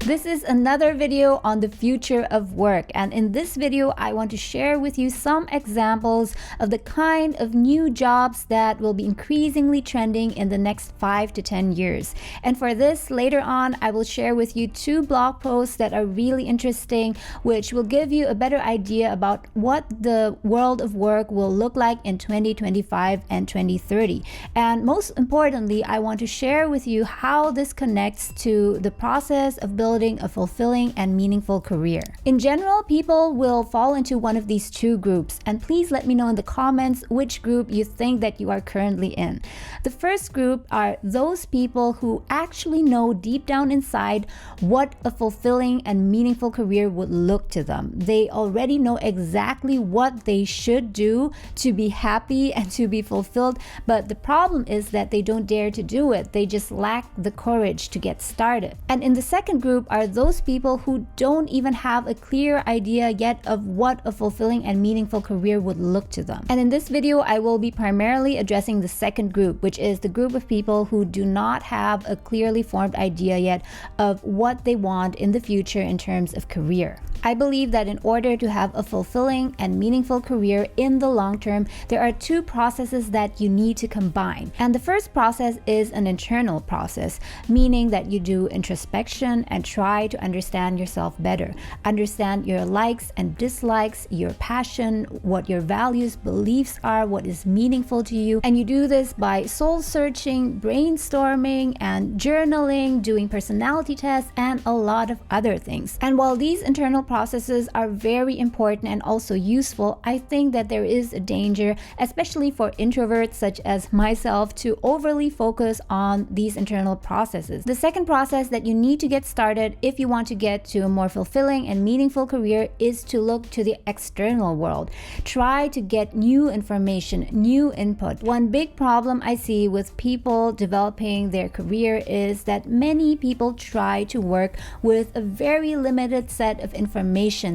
This is another video on the future of work, and in this video I want to share with you some examples of the kind of new jobs that will be increasingly trending in the next 5 to 10 years. And for this, later on I will share with you 2 blog posts that are really interesting, which will give you a better idea about what the world of work will look like in 2025 and 2030. And most importantly, I want to share with you how this connects to the process of building a fulfilling and meaningful career. In general, people will fall into one of these 2 groups, and please let me know in the comments which group you think that you are currently in. The first group are those people who actually know deep down inside what a fulfilling and meaningful career would look to them. They already know exactly what they should do to be happy and to be fulfilled, but the problem is that they don't dare to do it. They just lack the courage to get started. And in the second group are those people who don't even have a clear idea yet of what a fulfilling and meaningful career would look to them. And in this video, I will be primarily addressing the second group, which is the group of people who do not have a clearly formed idea yet of what they want in the future in terms of career. I believe that in order to have a fulfilling and meaningful career in the long term, there are 2 processes that you need to combine. And the first process is an internal process, meaning that you do introspection and try to understand yourself better, understand your likes and dislikes, your passion, what your values, beliefs are, what is meaningful to you. And you do this by soul searching, brainstorming, and journaling, doing personality tests, and a lot of other things. And while these internal processes are very important and also useful, I think that there is a danger, especially for introverts such as myself, to overly focus on these internal processes. The second process that you need to get started if you want to get to a more fulfilling and meaningful career is to look to the external world. Try to get new information, new input. One big problem I see with people developing their career is that many people try to work with a very limited set of information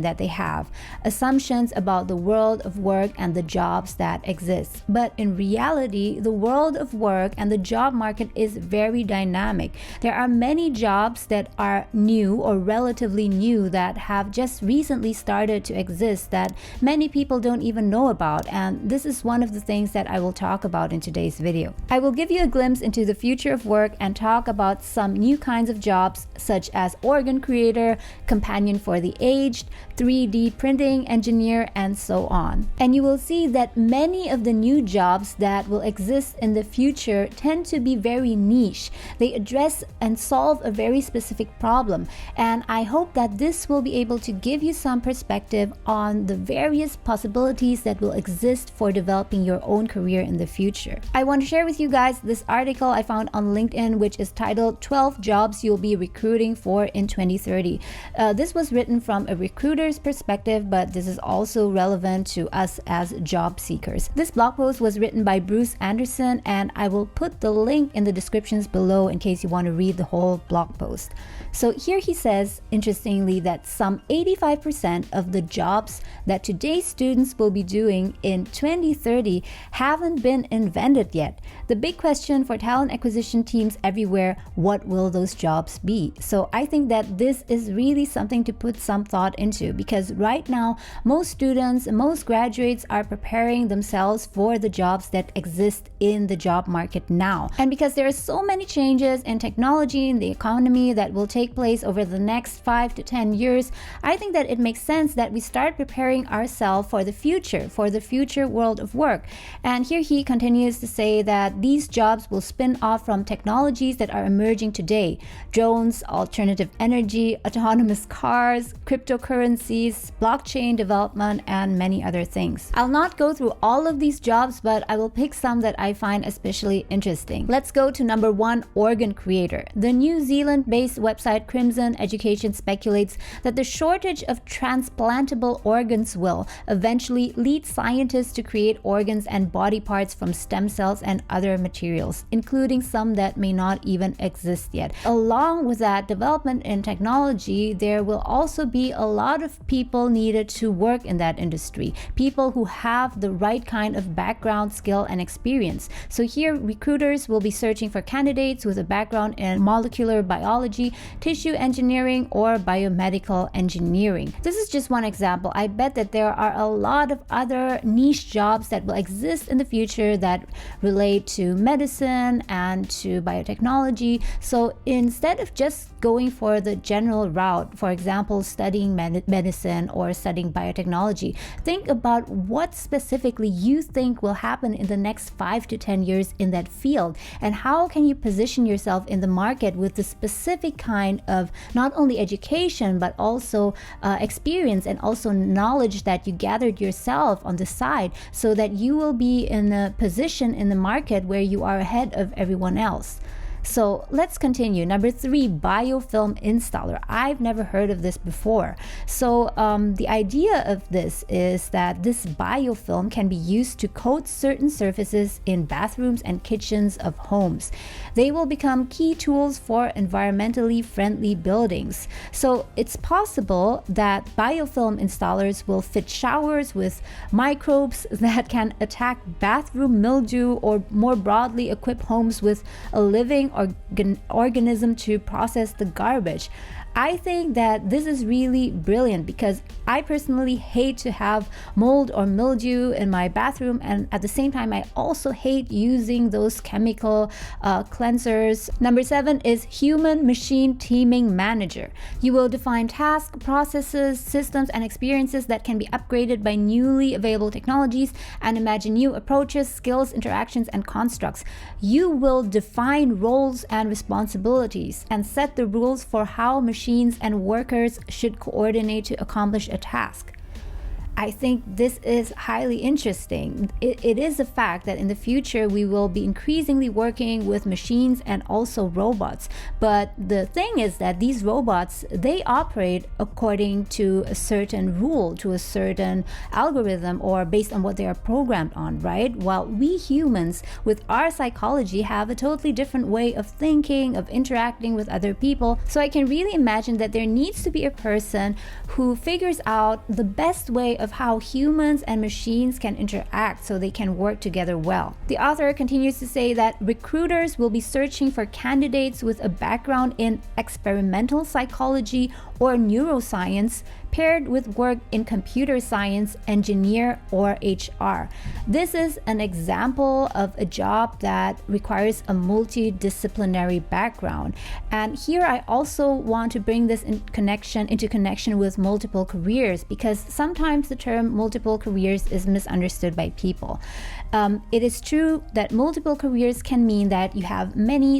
that they have, assumptions about the world of work and the jobs that exist. But in reality, the world of work and the job market is very dynamic. There are many jobs that are new or relatively new that have just recently started to exist that many people don't even know about, and this is one of the things that I will talk about in today's video. I will give you a glimpse into the future of work and talk about some new kinds of jobs such as organ creator, companion for the aged, 3D printing engineer, and so on. And you will see that many of the new jobs that will exist in the future tend to be very niche. They address and solve a very specific problem, and I hope that this will be able to give you some perspective on the various possibilities that will exist for developing your own career in the future. I want to share with you guys this article I found on LinkedIn, which is titled 12 Jobs You'll Be Recruiting For in 2030. This was written from a recruiter's perspective, but this is also relevant to us as job seekers. This blog post was written by Bruce Anderson, and I will put the link in the descriptions below in case you want to read the whole blog post. So here he says, interestingly, that some 85% of the jobs that today's students will be doing in 2030 haven't been invented yet. The big question for talent acquisition teams everywhere, what will those jobs be? So I think that this is really something to put some thought into, because right now most students, most graduates are preparing themselves for the jobs that exist in the job market now. And because there are so many changes in technology and the economy that will take place over the next 5 to 10 years, I think that it makes sense that we start preparing ourselves for the future world of work. And here he continues to say that these jobs will spin off from technologies that are emerging today: drones, alternative energy, autonomous cars, cryptocurrencies, blockchain development, and many other things. I'll not go through all of these jobs, but I will pick some that I find especially interesting. Let's go to number 1, organ creator. The New Zealand-based website Crimson Education speculates that the shortage of transplantable organs will eventually lead scientists to create organs and body parts from stem cells and other materials, including some that may not even exist yet. Along with that development in technology, there will also be be a lot of people needed to work in that industry, people who have the right kind of background, skill, and experience. So here, recruiters will be searching for candidates with a background in molecular biology, tissue engineering, or biomedical engineering. This is just one example. I bet that there are a lot of other niche jobs that will exist in the future that relate to medicine and to biotechnology. So instead of just going for the general route, for example, studying medicine or studying biotechnology, think about what specifically you think will happen in the next 5 to 10 years in that field, and how can you position yourself in the market with the specific kind of not only education but also experience and also knowledge that you gathered yourself on the side, so that you will be in a position in the market where you are ahead of everyone else. So let's continue. Number 3, biofilm installer. I've never heard of this before. So the idea of this is that this biofilm can be used to coat certain surfaces in bathrooms and kitchens of homes. They will become key tools for environmentally friendly buildings. So it's possible that biofilm installers will fit showers with microbes that can attack bathroom mildew, or more broadly equip homes with a living organism to process the garbage. I think that this is really brilliant because I personally hate to have mold or mildew in my bathroom, and at the same time I also hate using those chemical cleansers. Number 7 is human machine teaming manager. You will define tasks, processes, systems, and experiences that can be upgraded by newly available technologies and imagine new approaches, skills, interactions, and constructs. You will define roles and responsibilities and set the rules for how machines and workers should coordinate to accomplish a task. I think this is highly interesting. It is a fact that in the future we will be increasingly working with machines and also robots. But the thing is that these robots, they operate according to a certain rule, to a certain algorithm, or based on what they are programmed on, right? While we humans, with our psychology, have a totally different way of thinking, of interacting with other people. So I can really imagine that there needs to be a person who figures out the best way of how humans and machines can interact so they can work together well. The author continues to say that recruiters will be searching for candidates with a background in experimental psychology or neuroscience, paired with work in computer science, engineer, or HR. This is an example of a job that requires a multidisciplinary background. And here I also want to bring this into connection with multiple careers, because sometimes the term multiple careers is misunderstood by people. It is true that multiple careers can mean that you have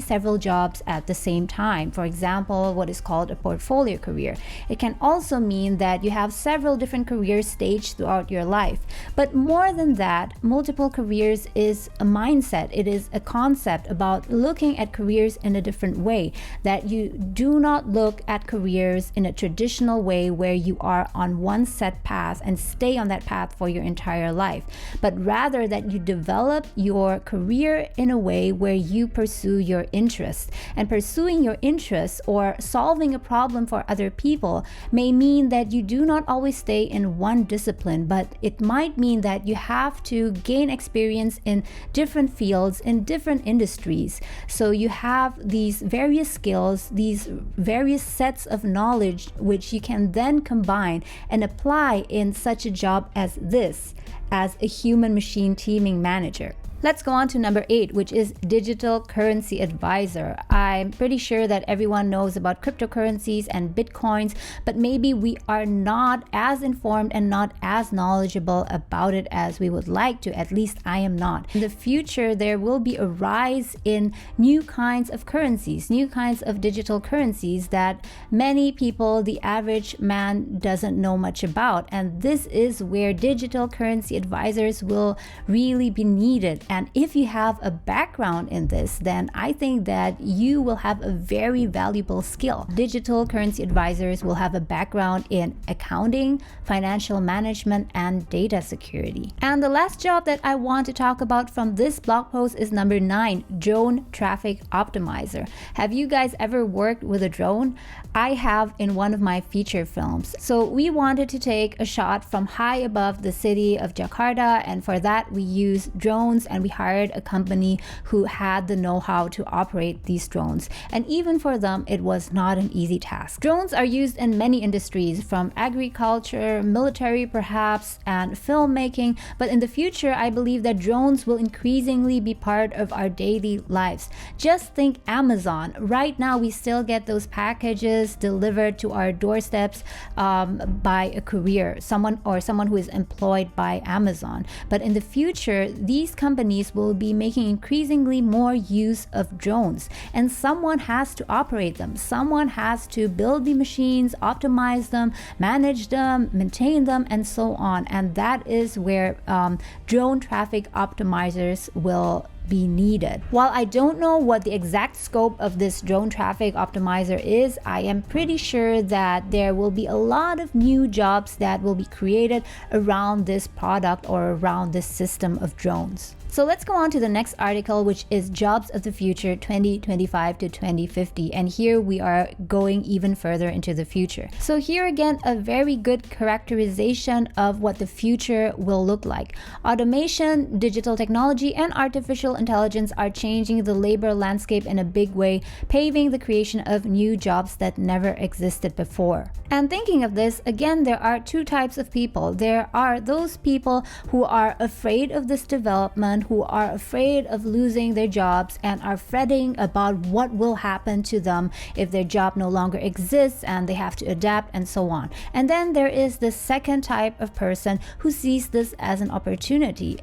several jobs at the same time. For example, what is called a portfolio career. It can also mean that you have several different careers staged throughout your life. But more than that, multiple careers is a mindset. It is a concept about looking at careers in a different way, that you do not look at careers in a traditional way where you are on one set path and stay on that path for your entire life, but rather that you develop your career in a way where you pursue your interests. And pursuing your interests or solving a problem for other people may mean that you do not always stay in one discipline, but it might mean that you have to gain experience in different fields, in different industries. So you have these various skills, these various sets of knowledge, which you can then combine and apply in such a job as this, as a human machine teaming manager. Let's go on to number 8, which is digital currency advisor. I'm pretty sure that everyone knows about cryptocurrencies and bitcoins, but maybe we are not as informed and not as knowledgeable about it as we would like to. At least I am not. In the future, there will be a rise in new kinds of currencies, new kinds of digital currencies that many people, the average man, doesn't know much about. And this is where digital currency advisors will really be needed. And if you have a background in this, then I think that you will have a very valuable skill. Digital currency advisors will have a background in accounting, financial management, and data security. And the last job that I want to talk about from this blog post is number 9, drone traffic optimizer. Have you guys ever worked with a drone? I have in one of my feature films. So we wanted to take a shot from high above the city of Jakarta, and for that we used drones, and we hired a company who had the know-how to operate these drones. And even for them, it was not an easy task. Drones are used in many industries, from agriculture, military perhaps, and filmmaking, but in the future I believe that drones will increasingly be part of our daily lives. Just think Amazon. Right now we still get those packages delivered to our doorsteps by a courier, someone who is employed by Amazon. But in the future, these companies will be making increasingly more use of drones, and someone has to operate them. Someone has to build the machines, optimize them, manage them, maintain them, and so on. And that is where drone traffic optimizers will be needed. While I don't know what the exact scope of this drone traffic optimizer is, I am pretty sure that there will be a lot of new jobs that will be created around this product or around this system of drones. So let's go on to the next article, which is Jobs of the Future 2025 to 2050. And here we are going even further into the future. So here again, a very good characterization of what the future will look like. Automation, digital technology, and artificial intelligence are changing the labor landscape in a big way, paving the creation of new jobs that never existed before. And thinking of this, again, there are two types of people. There are those people who are afraid of this development, who are afraid of losing their jobs and are fretting about what will happen to them if their job no longer exists and they have to adapt and so on. And then there is the second type of person who sees this as an opportunity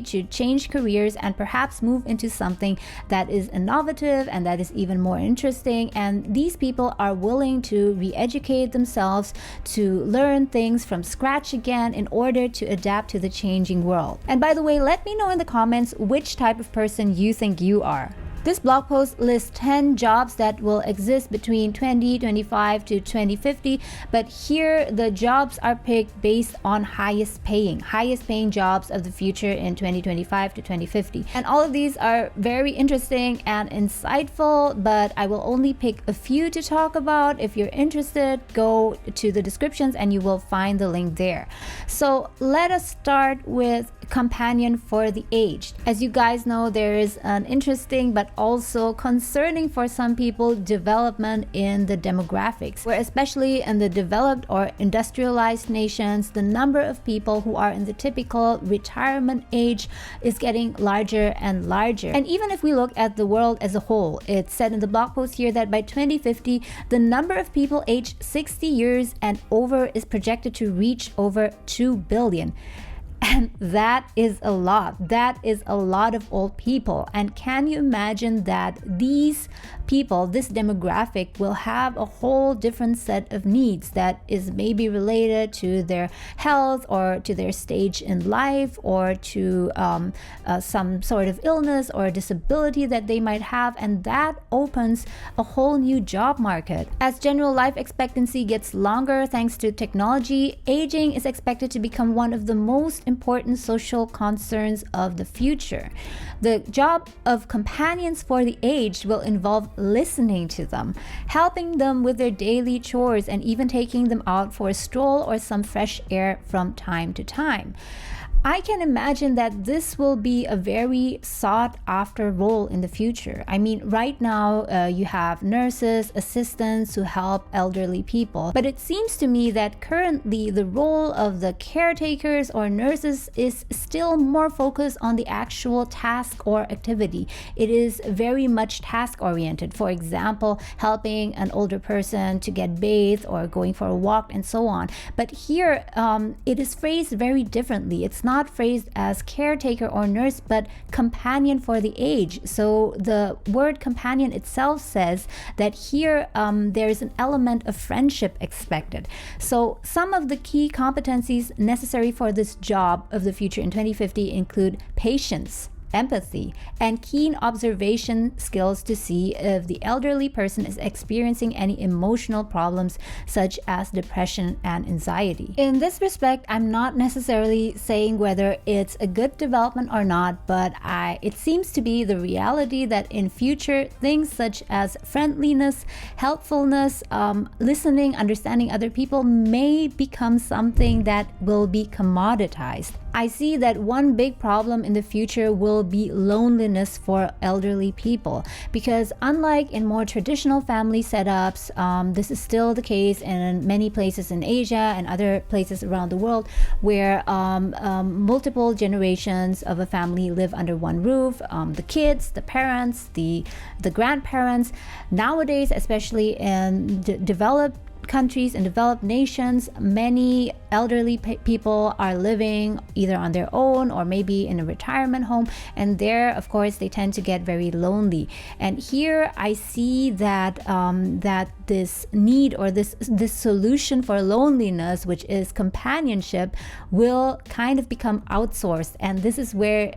to change careers and perhaps move into something that is innovative and that is even more interesting. And these people are willing to re-educate themselves, to learn things from scratch again in order to adapt to the changing world. And by the way, let me know in the comments which type of person you think you are. This blog post lists 10 jobs that will exist between 2025 to 2050, but here the jobs are picked based on highest paying jobs of the future in 2025 to 2050. And all of these are very interesting and insightful, but I will only pick a few to talk about. If you're interested, go to the descriptions and you will find the link there. So let us start with companion for the aged. As you guys know, there is an interesting but also concerning for some people development in the demographics, where especially in the developed or industrialized nations, the number of people who are in the typical retirement age is getting larger and larger. And even if we look at the world as a whole, it's said in the blog post here that by 2050, the number of people aged 60 years and over is projected to reach over 2 billion. And that is a lot. That is a lot of old people. And can you imagine that these people, this demographic, will have a whole different set of needs that is maybe related to their health or to their stage in life or to some sort of illness or disability that they might have. And that opens a whole new job market. As general life expectancy gets longer thanks to technology, aging is expected to become one of the most important social concerns of the future. The job of companions for the aged will involve listening to them, helping them with their daily chores, and even taking them out for a stroll or some fresh air from time to time. I can imagine that this will be a very sought after role in the future. I mean, right now you have nurses, assistants who help elderly people, but it seems to me that currently the role of the caretakers or nurses is still more focused on the actual task or activity. It is very much task oriented. For example, helping an older person to get bathed or going for a walk and so on. But here it is phrased very differently. It's not not phrased as caretaker or nurse, but companion for the aged. So the word companion itself says that here there is an element of friendship expected. So some of the key competencies necessary for this job of the future in 2050 include patience, empathy, and keen observation skills to see if the elderly person is experiencing any emotional problems such as depression and anxiety. In this respect, I'm not necessarily saying whether it's a good development or not, but it seems to be the reality that in future, things such as friendliness, helpfulness, listening, understanding other people may become something that will be commoditized. I see that one big problem in the future will be loneliness for elderly people, because unlike in more traditional family setups, this is still the case in many places in Asia and other places around the world where multiple generations of a family live under one roof, the kids, the parents, the grandparents. Nowadays, especially in developed countries and developed nations, many elderly people are living either on their own or maybe in a retirement home, and there, of course, they tend to get very lonely. And here I see that this need or this solution for loneliness, which is companionship, will kind of become outsourced, and this is where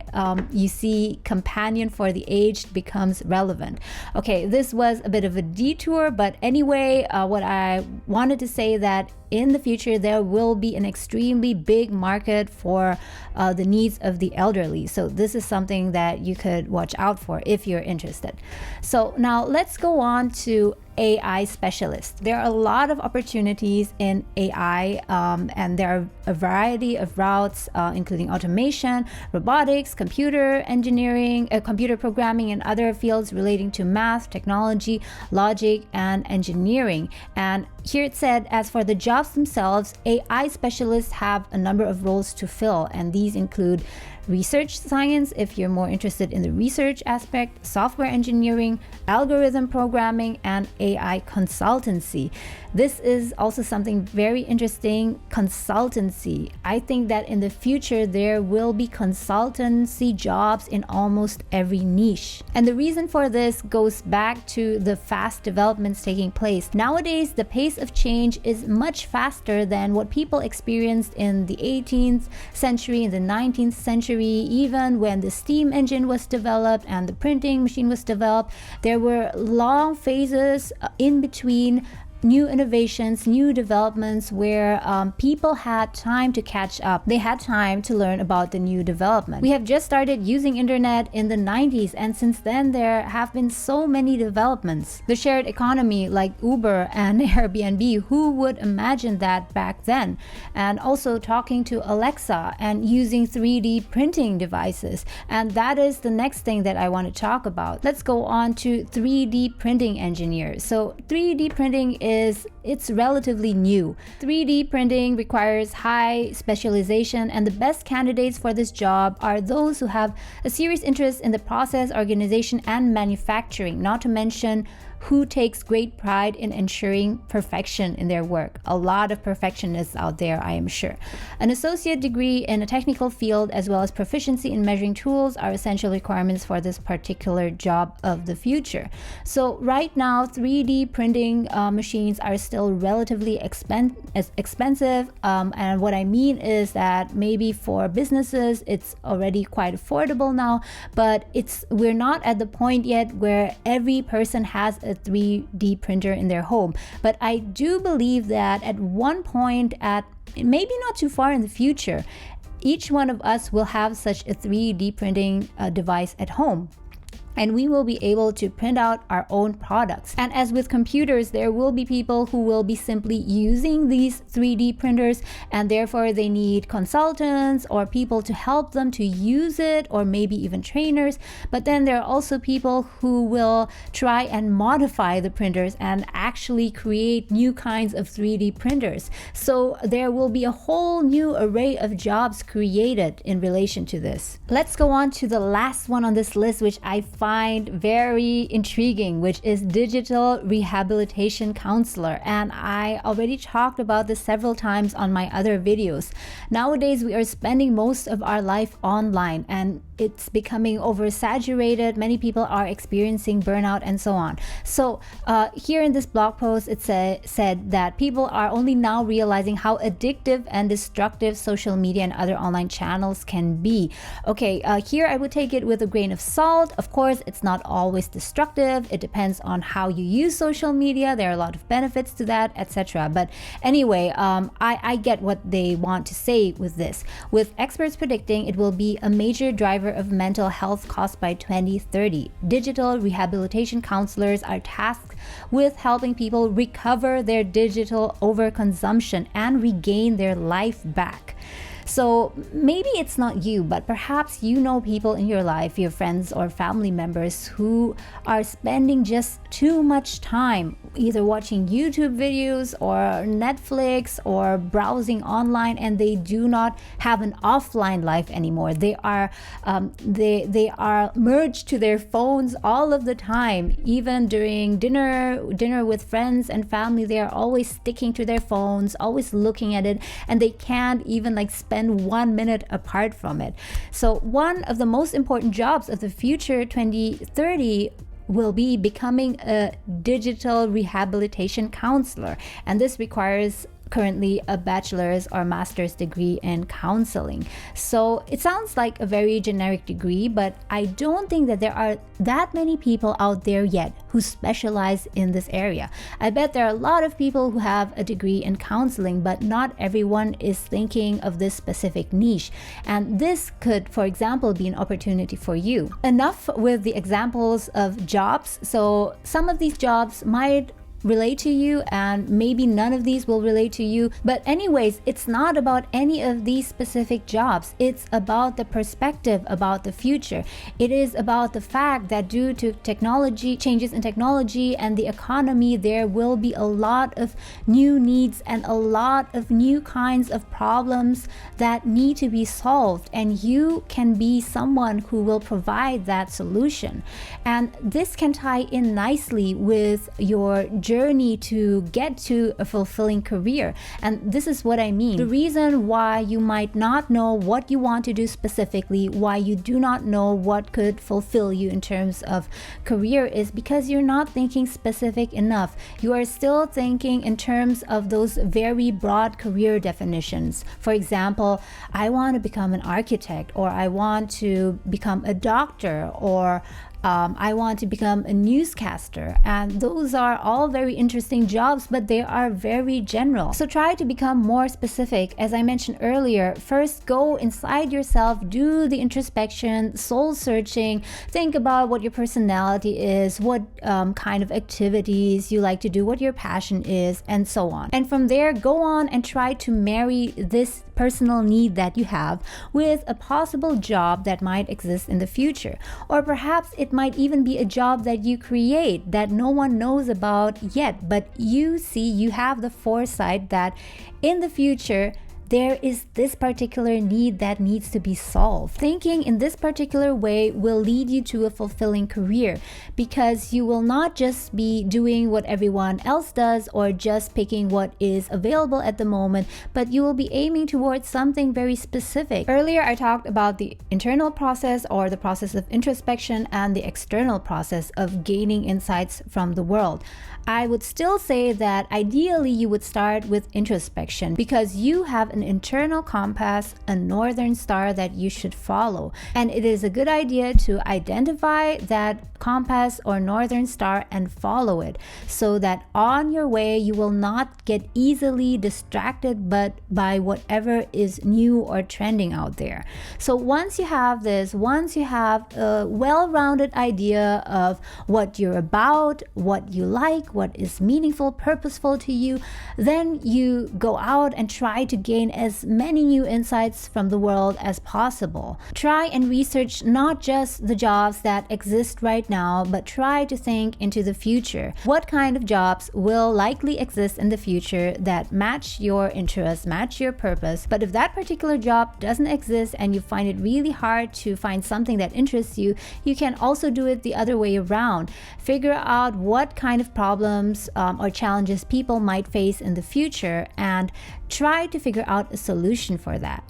you see companion for the aged becomes relevant. Okay, this was a bit of a detour, but anyway, what I wanted to say that in the future there will be an extremely big market for the needs of the elderly. So this is something that you could watch out for if you're interested. So now let's go on to AI specialists. There are a lot of opportunities in AI, and there are a variety of routes, including automation, robotics, computer engineering, computer programming, and other fields relating to math, technology, logic, and engineering. And here it said, as for the jobs themselves, AI specialists have a number of roles to fill, and these include research science, if you're more interested in the research aspect, software engineering, algorithm programming, and AI consultancy. This is also something very interesting, consultancy. I think that in the future there will be consultancy jobs in almost every niche. And the reason for this goes back to the fast developments taking place. Nowadays, the pace of change is much faster than what people experienced in the 18th century, in the 19th century. Even when the steam engine was developed and the printing machine was developed, there were long phases in between new innovations, new developments where people had time to catch up. They had time to learn about the new development. We have just started using internet in the 90s, and since then there have been so many developments. The shared economy like Uber and Airbnb, who would imagine that back then? And also talking to Alexa and using 3D printing devices. And that is the next thing that I want to talk about. Let's go on to 3D printing engineers. So 3D printing it's relatively new. 3D printing requires high specialization, and the best candidates for this job are those who have a serious interest in the process, organization, and manufacturing, not to mention who takes great pride in ensuring perfection in their work. A lot of perfectionists out there, I am sure. An associate degree in a technical field as well as proficiency in measuring tools are essential requirements for this particular job of the future. So right now, 3D printing machines are still relatively expensive, and what I mean is that maybe for businesses it's already quite affordable now, but we're not at the point yet where every person has a 3D printer in their home. But I do believe that at one point, at maybe not too far in the future, each one of us will have such a 3D printing device at home, and we will be able to print out our own products. And as with computers, there will be people who will be simply using these 3D printers, and therefore they need consultants or people to help them to use it, or maybe even trainers. But then there are also people who will try and modify the printers and actually create new kinds of 3D printers. So there will be a whole new array of jobs created in relation to this. Let's go on to the last one on this list, which I find find very intriguing, which is digital rehabilitation counselor. And I already talked about this several times on my other videos. Nowadays, we are spending most of our life online, and it's becoming oversaturated. Many people are experiencing burnout and so on. So here in this blog post, it said that people are only now realizing how addictive and destructive social media and other online channels can be. Okay, here I would take it with a grain of salt. Of course, it's not always destructive. It depends on how you use social media. There are a lot of benefits to that, etc. But anyway, I get what they want to say with this. With experts predicting it will be a major driver of mental health costs by 2030. Digital rehabilitation counselors are tasked with helping people recover their digital overconsumption and regain their life back. So maybe it's not you, but perhaps you know people in your life, your friends or family members, who are spending just too much time either watching YouTube videos or Netflix or browsing online, and they do not have an offline life anymore. They are merged to their phones all of the time. Even during dinner with friends and family, they are always sticking to their phones, always looking at it, and they can't even like spend 1 minute apart from it. So one of the most important jobs of the future 2030 will be becoming a digital rehabilitation counselor, and this requires currently a bachelor's or master's degree in counseling. So it sounds like a very generic degree, but I don't think that there are that many people out there yet who specialize in this area. I bet there are a lot of people who have a degree in counseling, but not everyone is thinking of this specific niche. And this could, for example, be an opportunity for you. Enough with the examples of jobs. So some of these jobs might relate to you, and maybe none of these will relate to you. But anyways, it's not about any of these specific jobs. It's about the perspective about the future. It is about the fact that due to changes in technology and the economy, there will be a lot of new needs and a lot of new kinds of problems that need to be solved, and you can be someone who will provide that solution. And this can tie in nicely with your journey to get to a fulfilling career. And this is what I mean. The reason why you might not know what you want to do specifically, why you do not know what could fulfill you in terms of career, is because you're not thinking specific enough. You are still thinking in terms of those very broad career definitions. For example, I want to become an architect, or I want to become a doctor, or I want to become a newscaster. And those are all very interesting jobs, but they are very general. So try to become more specific. As I mentioned earlier, first go inside yourself, do the introspection, soul searching, think about what your personality is, what kind of activities you like to do, what your passion is, and so on. And from there, go on and try to marry this personal need that you have with a possible job that might exist in the future. Or perhaps it might even be a job that you create that no one knows about yet, but you see, you have the foresight that in the future there is this particular need that needs to be solved. Thinking in this particular way will lead you to a fulfilling career, because you will not just be doing what everyone else does or just picking what is available at the moment, but you will be aiming towards something very specific. Earlier, I talked about the internal process, or the process of introspection, and the external process of gaining insights from the world. I would still say that ideally you would start with introspection, because you have an internal compass, a northern star that you should follow. And it is a good idea to identify that compass or northern star and follow it, so that on your way you will not get easily distracted by whatever is new or trending out there. So once you have this, once you have a well-rounded idea of what you're about, what you like, what is meaningful, purposeful to you, then you go out and try to gain as many new insights from the world as possible. Try and research not just the jobs that exist right now, but try to think into the future. What kind of jobs will likely exist in the future that match your interests, match your purpose? But if that particular job doesn't exist and you find it really hard to find something that interests you, you can also do it the other way around. Figure out what kind of problems or challenges people might face in the future and try to figure out a solution for that.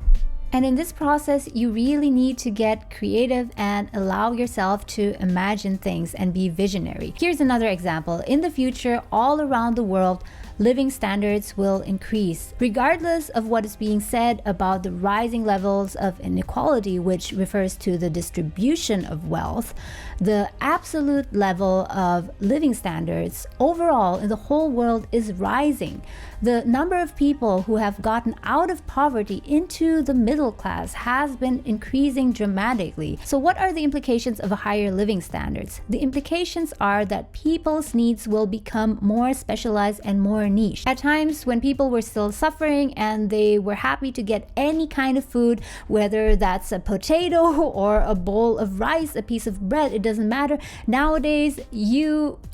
And in this process, you really need to get creative and allow yourself to imagine things and be visionary. Here's another example. In the future, all around the world, living standards will increase. Regardless of what is being said about the rising levels of inequality, which refers to the distribution of wealth, the absolute level of living standards overall in the whole world is rising. The number of people who have gotten out of poverty into the middle class has been increasing dramatically. So what are the implications of a higher living standards? The implications are that people's needs will become more specialized and more niche. At times when people were still suffering and they were happy to get any kind of food, whether that's a potato or a bowl of rice, a piece of bread, it doesn't matter. Nowadays,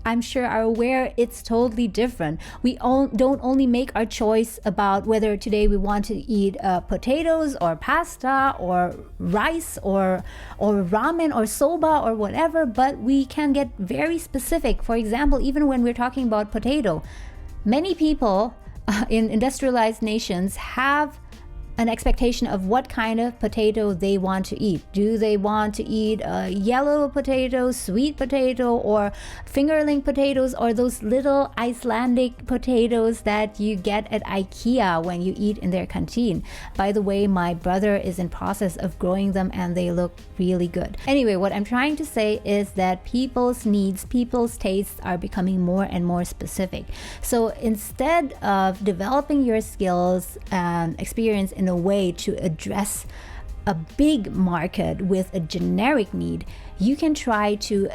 I'm sure are aware it's totally different. We don't only make our choice about whether today we want to eat potatoes or pasta or rice or ramen or soba or whatever, but we can get very specific. For example, even when we're talking about potato, many people in industrialized nations have an expectation of what kind of potato they want to eat. Do they want to eat a yellow potato, sweet potato, or fingerling potatoes, or those little Icelandic potatoes that you get at IKEA when you eat in their canteen? By the way, my brother is in process of growing them and they look really good. Anyway, what I'm trying to say is that people's needs, people's tastes are becoming more and more specific. So instead of developing your skills and experience in a way to address a big market with a generic need, you can try to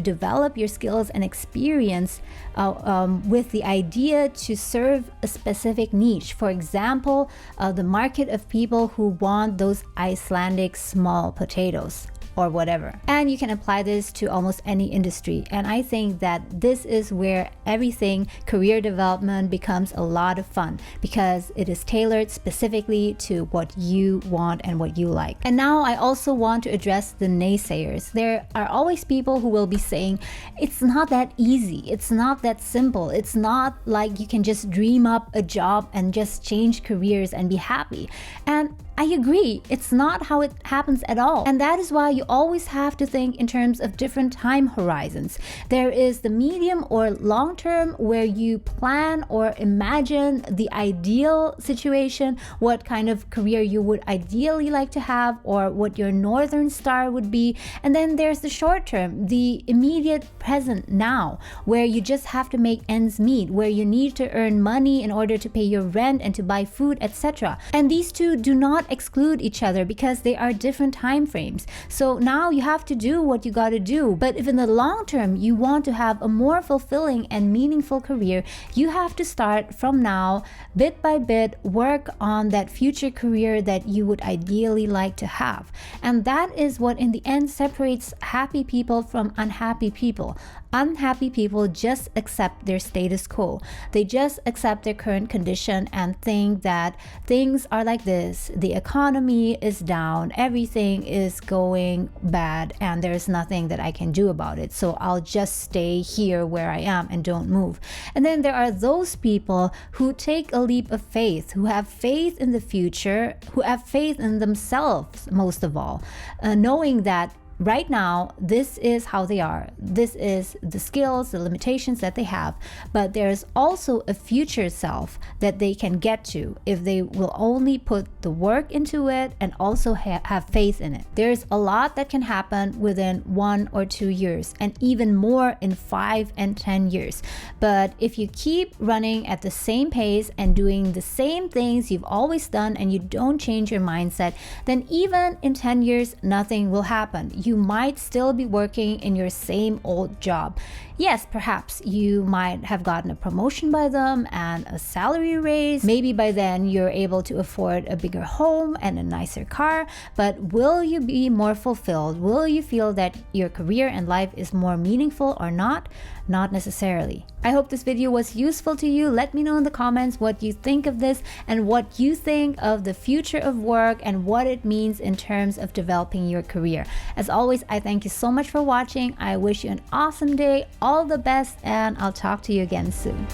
develop your skills and experience with the idea to serve a specific niche. For example, the market of people who want those Icelandic small potatoes or whatever. And you can apply this to almost any industry. And I think that this is where everything, career development, becomes a lot of fun because it is tailored specifically to what you want and what you like. And now I also want to address the naysayers. There are always people who will be saying, it's not that easy, it's not that simple, it's not like you can just dream up a job and just change careers and be happy. And I agree, it's not how it happens at all. And that is why you always have to think in terms of different time horizons. There is the medium or long term where you plan or imagine the ideal situation, what kind of career you would ideally like to have, or what your northern star would be. And then there's the short term, the immediate present now, where you just have to make ends meet, where you need to earn money in order to pay your rent and to buy food, etc. And these two do not exclude each other because they are different time frames. So now you have to do what you got to do. But if in the long term you want to have a more fulfilling and meaningful career, you have to start from now, bit by bit, work on that future career that you would ideally like to have. And that is what in the end separates happy people from unhappy people. Unhappy people just accept their status quo. They just accept their current condition and think that things are like this. The economy is down, everything is going bad, and there's nothing that I can do about it. So I'll just stay here where I am and don't move. And then there are those people who take a leap of faith, who have faith in the future, who have faith in themselves most of all, knowing that right now, this is how they are. This is the skills, the limitations that they have. But there's also a future self that they can get to if they will only put the work into it and also have faith in it. There's a lot that can happen within 1 or 2 years, and even more in 5 and 10 years. But if you keep running at the same pace and doing the same things you've always done and you don't change your mindset, then even in 10 years, nothing will happen. you might still be working in your same old job. Yes, perhaps you might have gotten a promotion by them and a salary raise. Maybe by then you're able to afford a bigger home and a nicer car, but will you be more fulfilled? Will you feel that your career and life is more meaningful or not? Not necessarily. I hope this video was useful to you. Let me know in the comments what you think of this and what you think of the future of work and what it means in terms of developing your career. As always, I thank you so much for watching. I wish you an awesome day, all the best, and I'll talk to you again soon.